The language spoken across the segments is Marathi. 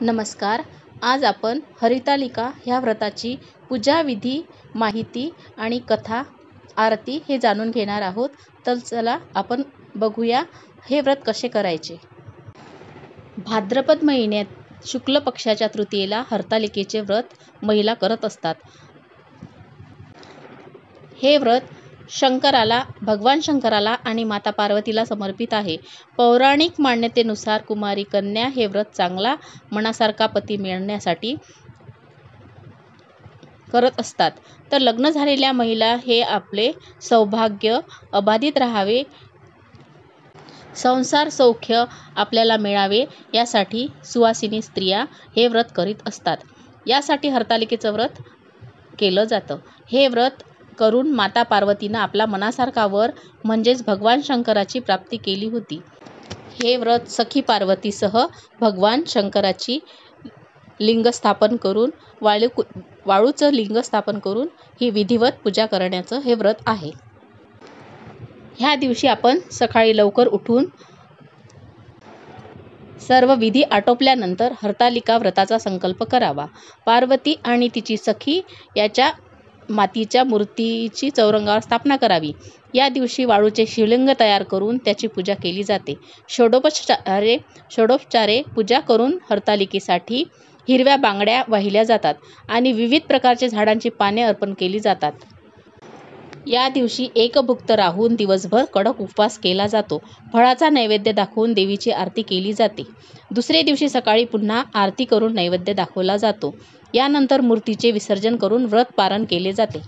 नमस्कार. आज आपण हरितालिका ह्या व्रताची पूजा विधी, माहिती आणि कथा, आरती हे जाणून घेणार आहोत. तर चला आपण बघूया हे व्रत कसे करायचे. भाद्रपद महिन्यात शुक्ल पक्षाच्या तृतीयेला हरतालिकेचे व्रत महिला करत असतात. हे व्रत भगवान शंकराला आणि माता पार्वतीला समर्पित आहे. पौराणिक मान्यतेनुसार कुमारी कन्या हे व्रत चांगला मनासारखा पती मिळण्यासाठी करत असतात, तर लग्न झालेल्या महिला हे आपले सौभाग्य अबाधित राहावे, संसार सौख्य आपल्याला मिळावे यासाठी सुवासिनी स्त्रिया हे व्रत करीत असतात. यासाठी हरतालिकेचं व्रत केलं जातं. हे व्रत करून माता पार्वतीनं आपला मनासारखा वर म्हणजेच भगवान शंकराची प्राप्ती केली होती. हे व्रत सखी पार्वतीसह भगवान शंकराची लिंग स्थापन करून वाळूचं लिंग स्थापन करून ही विधिवत पूजा करण्याचं हे व्रत आहे. ह्या दिवशी आपण सकाळी लवकर उठून सर्व विधी आटोपल्यानंतर हरतालिका व्रताचा संकल्प करावा. पार्वती आणि तिची सखी याच्या मातीच्या मूर्तीची चौरंगावर स्थापना करावी. या दिवशी वाळूचे शिवलिंग तयार करून त्याची पूजा केली जाते. षोडोपचारे पूजा करून हरतालिकेसाठी हिरव्या बांगड्या वाहिल्या जातात आणि विविध प्रकारचे झाडांची पाने अर्पण केली जातात. या दिवशी एकभुक्त राहून दिवसभर कडक उपवास केला जातो. फळाचा नैवेद्य दाखवून देवीची आरती केली जाते. दुसरे दिवशी सकाळी पुन्हा आरती करून नैवेद्य दाखवला जातो. यानंतर मूर्तीचे विसर्जन करून व्रत पारण केले जाते.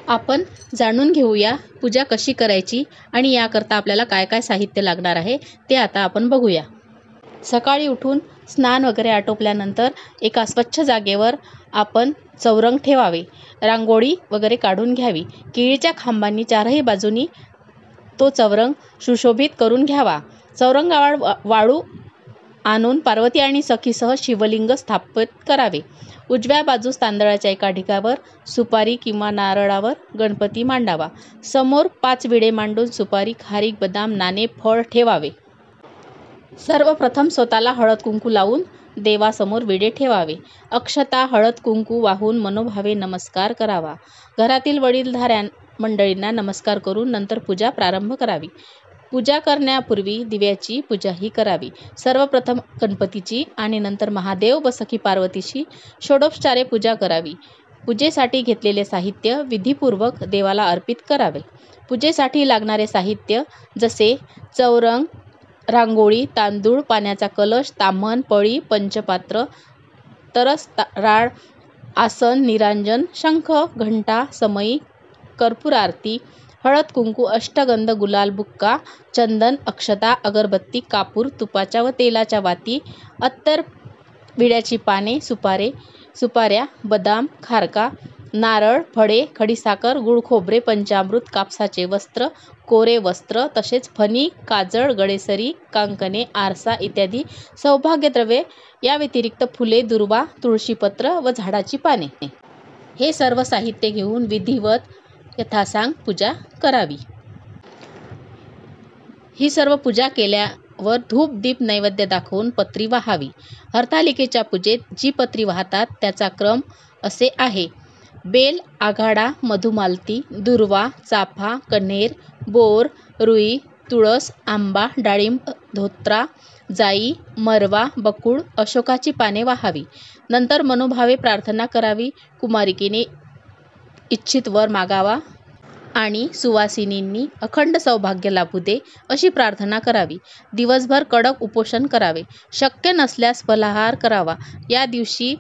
आपण जाणून घेऊया पूजा कशी करायची आणि याकरता आपल्याला काय काय साहित्य लागणार आहे ते आता आपण बघूया. सकाळी उठून स्नान वगैरे आटोपल्यानंतर एका स्वच्छ जागेवर आपण चौरंग ठेवावे. रांगोळी वगैरे काढून घ्यावी. केळीच्या खांबांनी चारही बाजूनी तो चौरंग सुशोभित करून घ्यावा. चौरंगावर वाळू आणून पार्वती आणि सखीसह शिवलिंग स्थापित करावे. उजव्या बाजूस तांदळाच्या एका ढिगावर सुपारी किंवा नारळावर गणपती मांडावा. समोर 5 विडे मांडून सुपारी, खारीक, बदाम, नाणे, फळ ठेवावे. सर्वप्रथम स्वतःला हळद कुंकू लावून देवासमोर विडे ठेवावे. अक्षता, हळद कुंकू वाहून मनोभावे नमस्कार करावा. घरातील वडीलधाऱ्या मंडळींना नमस्कार करून नंतर पूजा प्रारंभ करावी. पूजा करण्यापूर्वी दिव्याची पूजाही करावी. सर्वप्रथम गणपतीची आणि नंतर महादेव व सखी पार्वतीची षोडोपचारे पूजा करावी. पूजेसाठी घेतलेले साहित्य विधीपूर्वक देवाला अर्पित करावे. पूजेसाठी लागणारे साहित्य जसे चौरंग, रांगोळी, तांदूळ, पाण्याचा कलश, ताम्हण, पळी, पंचपात्र, तरस, राळ, आसन, निरांजन, शंख, घंटा, समई, कर्पूर आरती, हळद कुंकू, अष्टगंध, गुलाल, बुक्का, चंदन, अक्षता, अगरबत्ती, कापूर, तुपाच्या व तेलाच्या वाती, अत्तर, विड्याची पाने, सुपाऱ्या, बदाम, खारका, नारळ, फळे, खडीसाखर, गुळ, खोबरे, पंचामृत, कापसाचे वस्त्र, कोरे वस्त्र, तसेच फणी, काजळ, गळेसरी, कांकणे, आरसा इत्यादी सौभाग्यद्रव्ये, या व्यतिरिक्त फुले, दुर्वा, तुळशीपत्र व झाडाची पाने हे सर्व साहित्य घेऊन विधिवत यथासांग पूजा करावी. ही सर्व पूजा केल्यावर धूप दीप नैवेद्य दाखवून पत्री वाहावी. हरतालिकेच्या पूजेत जी पत्री वाहतात त्याचा क्रम असे आहे: बेल, आघाडा, मधुमालती, दुर्वा, चाफा, कण्हेर, बोर, रुई, तुळस, आंबा, डाळिंब, धोत्रा, जाई, मरवा, बकुळ, अशोकाची पाने वाहावी. नंतर मनोभावे प्रार्थना करावी. कुमारिकेने इच्छित वर मागावा आणि सुवासिनींनी अखंड सौभाग्य लाभू दे अशी प्रार्थना करावी. दिवसभर कडक उपोषण करावे. शक्य नसल्यास फलाहार करावा. या दिवशी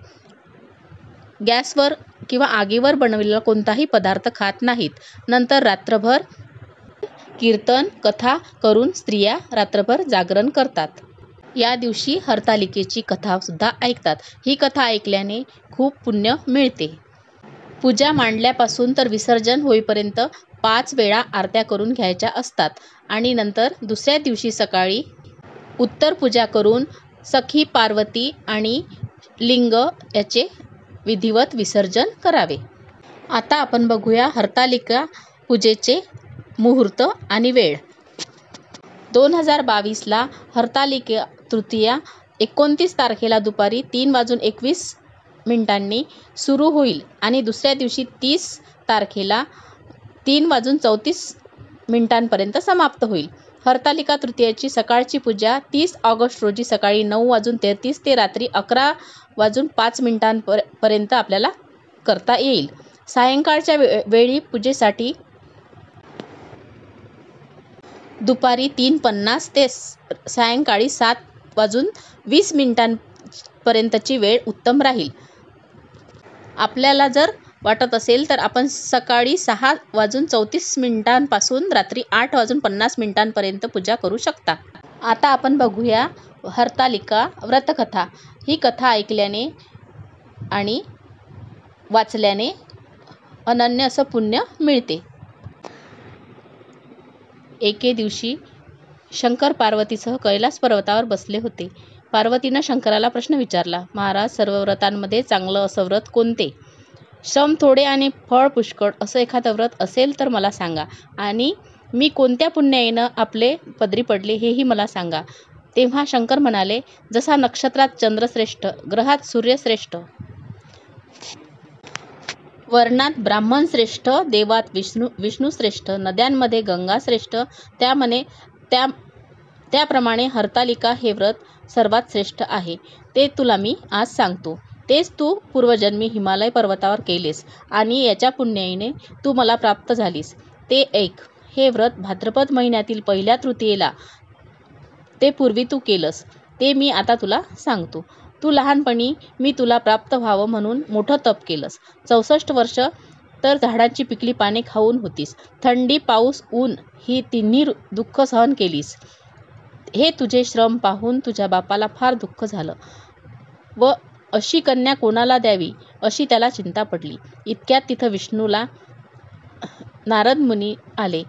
गॅसवर किंवा आगीवर बनवलेला कोणताही पदार्थ खात नाहीत. नंतर रात्रभर कीर्तन कथा करून स्त्रिया रात्रभर जागरण करतात. या दिवशी हरतालिकेची कथा सुद्धा ऐकतात. ही कथा ऐकल्याने खूप पुण्य मिळते. पूजा मांडल्यापासून तर विसर्जन होईपर्यंत 5 वेळा आरत्या करून घ्यायच्या असतात आणि नंतर दुसऱ्या दिवशी सकाळी उत्तर पूजा करून सखी पार्वती आणि लिंग याचे विधिवत विसर्जन करावे. आता आपण बघूया हरतालिका पूजेचे मुहूर्त आणि वेळ. 2022ला हरतालिका तृतीया 29 तारखेला दुपारी 3:21 सुरू होईल आणि दुसऱ्या दिवशी 30 तारखेला 3:34 समाप्त होईल. हरतालिका तृतीयेची सकाळची पूजा 30 ऑगस्ट रोजी सकाळी 9:33 ते रात्री 11:05 आपल्याला करता येईल. सायंकाळच्या वेळी पूजेसाठी दुपारी 3:50 ते सायंकाळी 7:20 वेळ उत्तम राहील. आपल्याला जर वाटत असेल तर आपण सकाळी 6:34 पासून रात्री 8:50 पूजा करू शकता. आता आपण बघूया हरतालिका व्रतकथा. ही कथा ऐकल्याने आणि वाचल्याने अनन्य असं पुण्य मिळते. एके दिवशी शंकर पार्वतीसह कैलास पर्वतावर बसले होते. पार्वतीनं शंकराला प्रश्न विचारला, महाराज, सर्व व्रतांमध्ये चांगलं असं व्रत कोणते? श्रम थोडे आणि फळ पुष्कळ असं एखादं व्रत असेल तर मला सांगा, आणि मी कोणत्या पुण्याईनं आपले पदरी पडले हेही मला सांगा. तेव्हा शंकर म्हणाले, जसा नक्षत्रात चंद्रश्रेष्ठ, ग्रहात सूर्यश्रेष्ठ, वर्णात ब्राह्मण श्रेष्ठ, देवात विष्णू श्रेष्ठ, नद्यांमध्ये गंगा श्रेष्ठ, त्याप्रमाणे हरतालिका हे व्रत सर्वात श्रेष्ठ आहे. ते तुला मी आज सांगतो. तेच तू पूर्वजन्मी हिमालय पर्वतावर केलेस आणि याच्या पुण्याईने तू मला प्राप्त झालीस. ते ऐक. हे व्रत भाद्रपद महिन्यातील पहिल्या तृतीयेला ते पूर्वी तू केलंस ते मी आता तुला सांगतो. तू लहानपणी मी तुला प्राप्त व्हावं म्हणून मोठं तप केलंस. 64 वर्ष तर झाडांची पिकली पाने खाऊन होतीस. थंडी, पाऊस, ऊन ही तिन्ही दुःख सहन केलीस. हे तुझे श्रम पाहून तुझ्या बापाला फार दुःख झालं व अशी कन्या कोणाला द्यावी अशी त्याला चिंता पडली. इतक्यात तिथं विष्णूला नारद मुनी आले.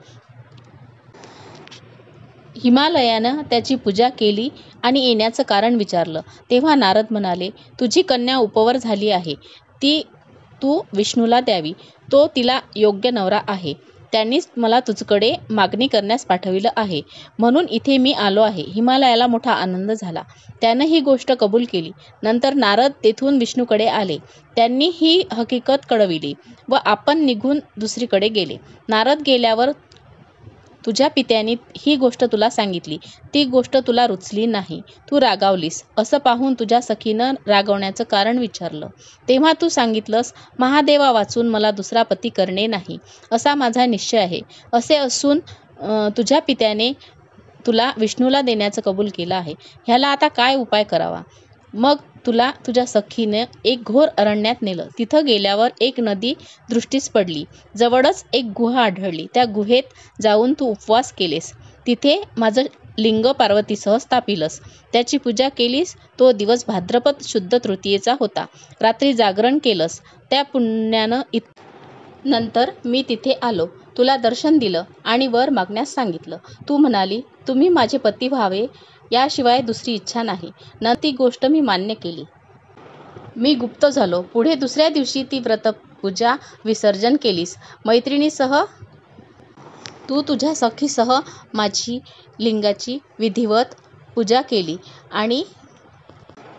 हिमालयानं त्याची पूजा केली आणि येण्याचं कारण विचारलं. तेव्हा नारद म्हणाले, तुझी कन्या उपवर झाली आहे. ती तू विष्णूला द्यावी. तो तिला योग्य नवरा आहे. त्यांनीच मला तुझकडे मागणी करण्यास पाठविलं आहे. म्हणून इथे मी आलो आहे. हिमालयाला मोठा आनंद झाला. त्यानं ही गोष्ट कबूल केली. नंतर नारद तेथून विष्णूकडे आले. त्यांनी ही हकीकत कळविली व आपण निघून दुसरीकडे गेले. नारद गेल्यावर तुझ्या पित्याने ही गोष्ट तुला सांगितली. ती गोष्ट तुला रुचली नाही. तू रागावलीस. असं पाहून तुझ्या सखीनं रागवण्याचं कारण विचारलं. तेव्हा तू सांगितलंस, महादेवा वाचून मला दुसरा पती करणे नाही असा माझा निश्चय आहे. असे असून तुझ्या पित्याने तुला विष्णूला देण्याचं कबूल केलं आहे. ह्याला आता काय उपाय करावा? मग तुला तुझ्या सखीने एक घोर अरण्यात नेलं. तिथं गेल्यावर एक नदी दृष्टीस पडली. जवळच एक गुहा आढळली. त्या गुहेत जाऊन तू उपवास केलेस. तिथे माझं लिंग पार्वतीसह स्थापिलंस. त्याची पूजा केलीस. तो दिवस भाद्रपद शुद्ध तृतीयेचा होता. रात्री जागरण केलंस. त्या पुण्यानं नंतर मी तिथे आलो. तुला दर्शन दिलं आणि वर मागण्यास सांगितलं. तू म्हणाली, तुम्ही माझे पती व्हावे याशिवाय दुसरी इच्छा नाही. न ती गोष्ट मी मान्य केली. मी गुप्त झालो. पुढे दुसऱ्या दिवशी ती व्रतपूजा विसर्जन केलीस. मैत्रिणीसह तू तुझ्या सखीसह माझी लिंगाची विधिवत पूजा केली आणि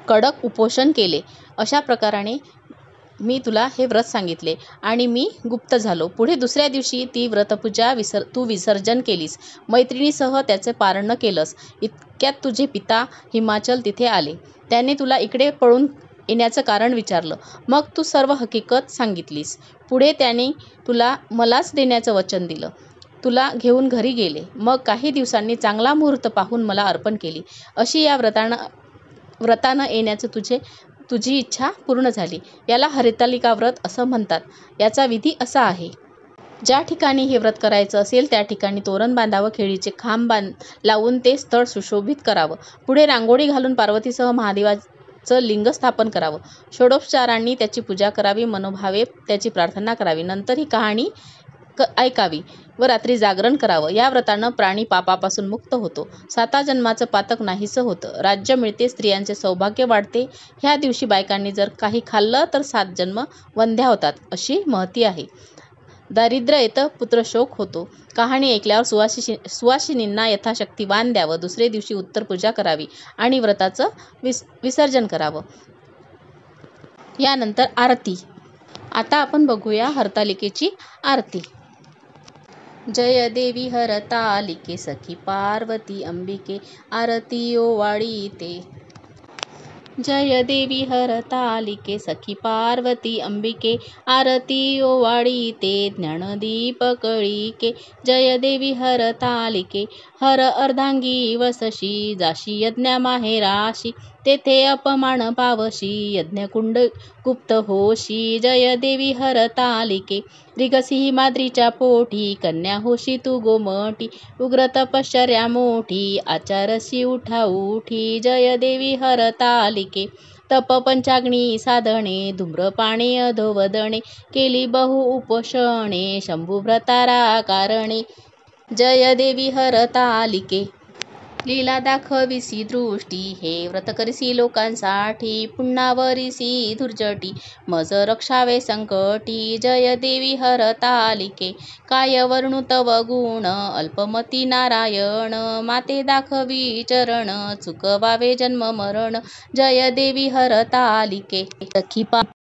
कडक उपोषण केले. अशा प्रकाराने मी तुला हे व्रत सांगितले आणि मी गुप्त झालो. पुढे दुसऱ्या दिवशी ती व्रतपूजा तू विसर्जन केलीस. मैत्रिणीसह त्याचे पारण केलंस. इतक्यात तुझे पिता हिमाचल तिथे आले. त्याने तुला इकडे पळून येण्याचं कारण विचारलं. मग तू सर्व हकीकत सांगितलीस. पुढे त्याने तुला मलाच देण्याचं वचन दिलं. तुला घेऊन घरी गेले. मग काही दिवसांनी चांगला मुहूर्त पाहून मला अर्पण केली. अशी या व्रतानं येण्याचं तुझी इच्छा पूर्ण झाली. याला हरतालिका व्रत असं म्हणतात. याचा विधी असा आहे. ज्या ठिकाणी हे व्रत करायचं असेल त्या ठिकाणी तोरण बांधावं. खेळीचे खांब लावून ते स्थळ सुशोभित करावं. पुढे रांगोळी घालून पार्वतीसह महादेवाचं लिंग स्थापन करावं. षोडोपचारांनी त्याची पूजा करावी. मनोभावे त्याची प्रार्थना करावी. नंतर ही कहाणी ऐकावी व रात्री जागरण करावं. या व्रतानं प्राणी पापापासून मुक्त होतो. 7 जन्माचं पातक नाहीसं होतं. राज्य मिळते. स्त्रियांचे सौभाग्य वाढते. ह्या दिवशी बायकांनी जर काही खाल्लं तर 7 जन्म वंध्या होतात अशी महती आहे. दारिद्र्य येतं पुत्रशोक होतो. कहाणी ऐकल्यावर सुवासिनींना यथाशक्ती वाण द्यावं. दुसरे दिवशी उत्तर पूजा करावी आणि व्रताचं विसर्जन करावं. यानंतर आरती. आता आपण बघूया हरतालिकेची आरती. जय देवी हरतालिके सखी पार्वती अंबिके आरती ओवाळीते. जय देवी हरतालिके सखी पार्वती अंबिके आरती ओवाळीते. ज्ञानदीप कळिके. जय देवी हरतालिके हर अर्धांगी वसशी जाशी यज्ञ माहेराशी तेथे अपमान पावशी यज्ञकुंड गुप्त होशी. जय देवी हरतालिके रिगसी माद्रीच्या पोटी कन्या होशी तू गोमटी उग्र तपश्चर्या मोठी आचारसी उठा उठी. जय देवी हरतालिके तप पंचाग्नी साधणे धूम्रपाने अधोवदने केली बहु उपोषणे शंभू व्रतारा कारणे. जय देवी हरतालिके लीला दाखविसी दृष्टी हे व्रत करिसी लोकांसाठी पुन्हा वरिसी धुर्जटी मज रक्षावे संकटी. जय देवी हरतालिके काय वर्णू तव गुण अल्पमती नारायण माते दाखवी चरण चुकवावे जन्म मरण. जय देवी हरतालिके सखी